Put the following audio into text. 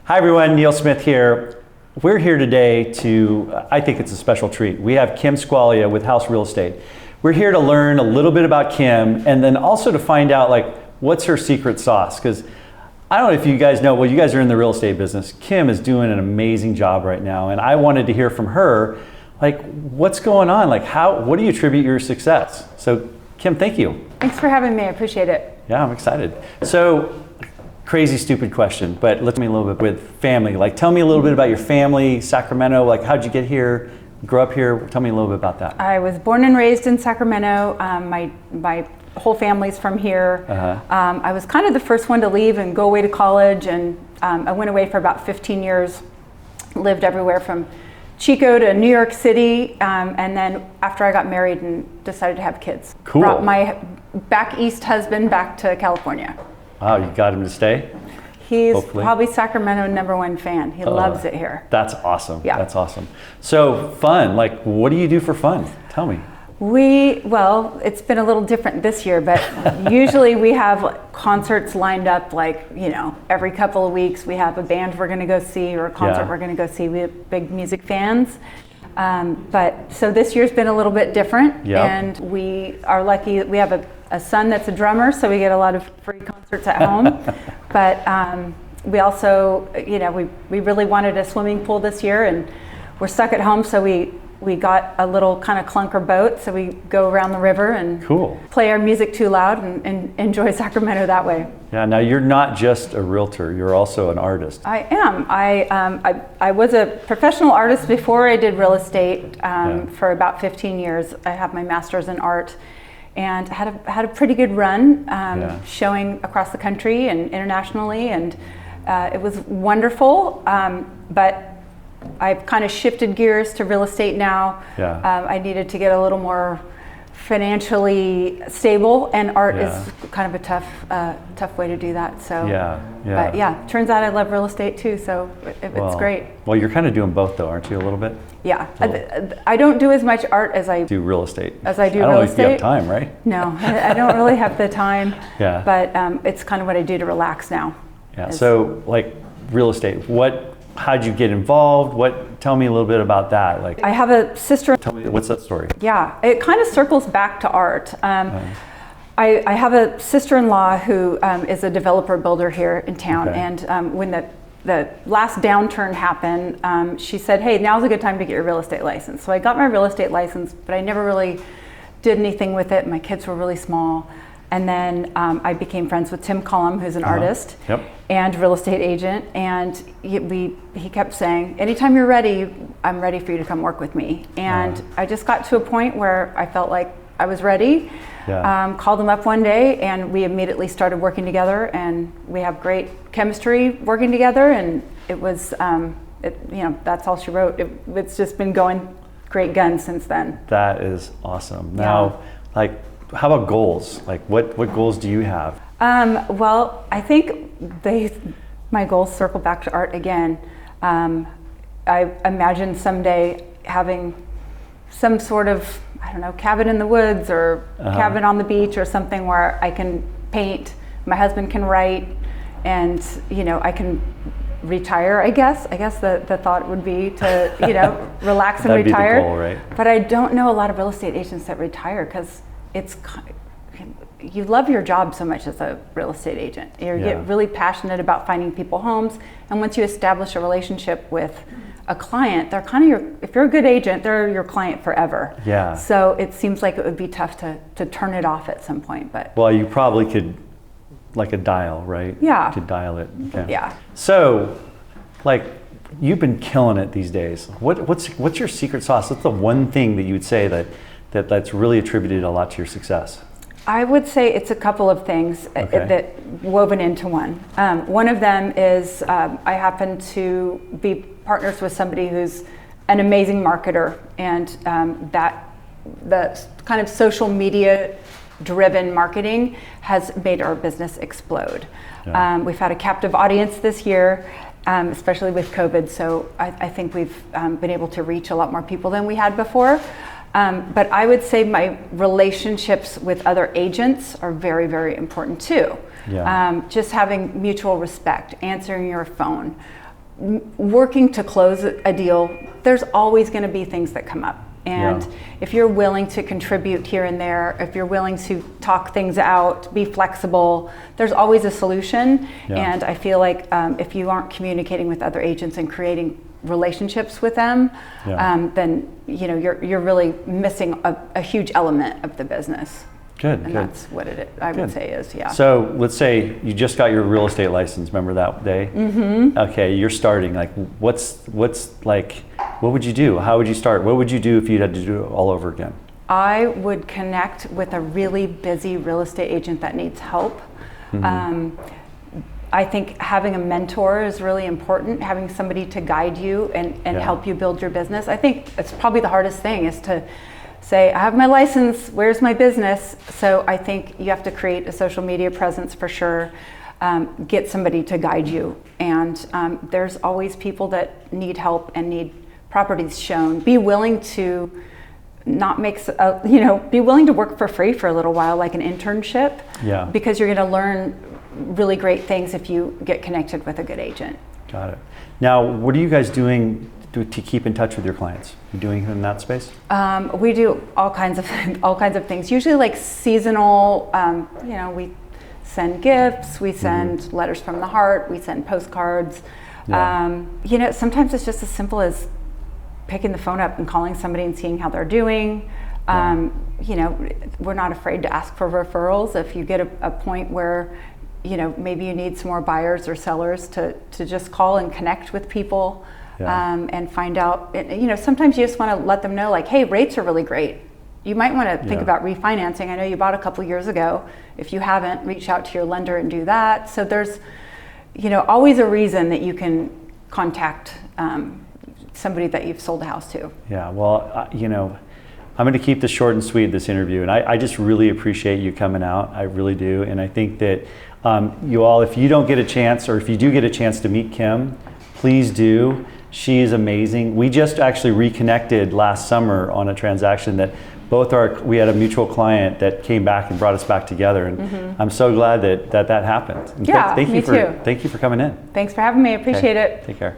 Hi everyone, Neal Smith here. We're here today I think it's a special treat. We have Kim Squaglia with House Real Estate. We're here to learn a little bit about Kim and then also to find out what's her secret sauce. Because I don't know if you guys know, well, you guys are in the real estate business. Kim is doing an amazing job right now, and I wanted to hear from her, what's going on? What do you attribute your success? So Kim, thank you. Thanks for having me, I appreciate it. Yeah, I'm excited. So, crazy stupid question, but let's me a little bit with family. Tell me a little bit about your family, Sacramento, how'd you get here, grow up here? Tell me a little bit about that. I was born and raised in Sacramento. My whole family's from here. I was kind of the first one to leave and go away to college, and I went away for about 15 years, lived everywhere from Chico to New York City, and then after I got married and decided to have kids. Cool. Brought my back east husband back to California. Wow, you got him to stay? He's hopefully. Probably Sacramento #1 fan. He loves it here. That's awesome. Yeah. That's awesome. So fun, what do you do for fun? Tell me. Well, it's been a little different this year, but usually we have concerts lined up every couple of weeks. We have a band we're going to go see or a concert we're going to go see. We're big music fans. So this year's been a little bit different, and we are lucky that we have a son that's a drummer, so we get a lot of free concerts at home. But we also, we really wanted a swimming pool this year, and we're stuck at home, so we got a little kind of clunker boat, so we go around the river and play our music too loud and enjoy Sacramento that way. Yeah, now you're not just a realtor, you're also an artist. I am. I was a professional artist before I did real estate for about 15 years. I have my master's in art and had a pretty good run showing across the country and internationally, and it was wonderful, but I've kind of shifted gears to real estate now. I needed to get a little more financially stable, and art is kind of a tough way to do that. So but turns out I love real estate too, so it's great. Well, you're kind of doing both though, aren't you, a little bit? Yeah, I don't do as much art as I do real estate. As I do real real estate. I don't know if you have time, right? No, I don't really have the time. But it's kind of what I do to relax now. Yeah. So real estate, how'd you get involved? Tell me a little bit about that. I have a sister. Tell me, what's that story? Yeah, it kind of circles back to art. I have a sister-in-law who is a developer builder here in town, and when the last downturn happened, she said, hey, now's a good time to get your real estate license. So I got my real estate license, but I never really did anything with it. My kids were really small. And then I became friends with Tim Cullum, who's an artist and real estate agent. And he kept saying, anytime you're ready, I'm ready for you to come work with me. And I just got to a point where I felt like I was ready. Called him up one day, and we immediately started working together, and we have great chemistry working together. And it was, that's all she wrote. It's just been going great guns since then. That is awesome. Now, how about goals? What goals do you have? Well, I think my goals circle back to art again. I imagine someday having some sort of, cabin in the woods or cabin on the beach or something where I can paint, my husband can write, and I can retire, I guess. I guess the thought would be to, relax and retire. Be the goal, right? But I don't know a lot of real estate agents that retire, because you love your job so much as a real estate agent. You get really passionate about finding people homes, and once you establish a relationship with a client, they're kind of if you're a good agent, they're your client forever. So it seems like it would be tough to turn it off at some point. But well, you probably could, a dial, right? Yeah. You could dial it. Yeah. So, you've been killing it these days. What's your secret sauce? What's the one thing that you would say that's really attributed a lot to your success? I would say it's a couple of things that woven into one. One of them is I happen to be partners with somebody who's an amazing marketer, and the kind of social media driven marketing has made our business explode. We've had a captive audience this year, especially with COVID, so I think we've been able to reach a lot more people than we had before. But I would say my relationships with other agents are very, very important too. Just having mutual respect, answering your phone, working to close a deal, there's always going to be things that come up. And if you're willing to contribute here and there, if you're willing to talk things out, be flexible, there's always a solution. And I feel like if you aren't communicating with other agents and creating relationships with them, then you're really missing a huge element of the business. Good. And that's what I would say is, So let's say you just got your real estate license. Remember that day? Mm-hmm. Okay, you're starting. Like, what would you do? How would you start? What would you do if you had to do it all over again? I would connect with a really busy real estate agent that needs help. Mm-hmm. I think having a mentor is really important, having somebody to guide you and help you build your business. I think it's probably the hardest thing is to say, I have my license, where's my business? So I think you have to create a social media presence for sure, get somebody to guide you. And there's always people that need help and need properties shown. Be willing to be willing to work for free for a little while, like an internship, because you're gonna learn really great things if you get connected with a good agent. Got it. Now, what are you guys doing to keep in touch with your clients? You doing in that space? We do all kinds of things. Usually, like seasonal. We send gifts. We send letters from the heart. We send postcards. Sometimes it's just as simple as picking the phone up and calling somebody and seeing how they're doing. We're not afraid to ask for referrals if you get a point where maybe you need some more buyers or sellers to just call and connect with people. And find out, sometimes you just want to let them know, like, hey, rates are really great. You might want to think about refinancing. I know you bought a couple years ago. If you haven't, reach out to your lender and do that. So there's, always a reason that you can contact somebody that you've sold a house to. Yeah, well, I'm going to keep this short and sweet, this interview. And I just really appreciate you coming out. I really do. And I think that you all, if you don't get a chance, or if you do get a chance to meet Kim, please do. She is amazing. We just actually reconnected last summer on a transaction that we had a mutual client that came back and brought us back together, and I'm so glad that happened. And thank you for coming in. Thanks for having me. I appreciate it. Take care.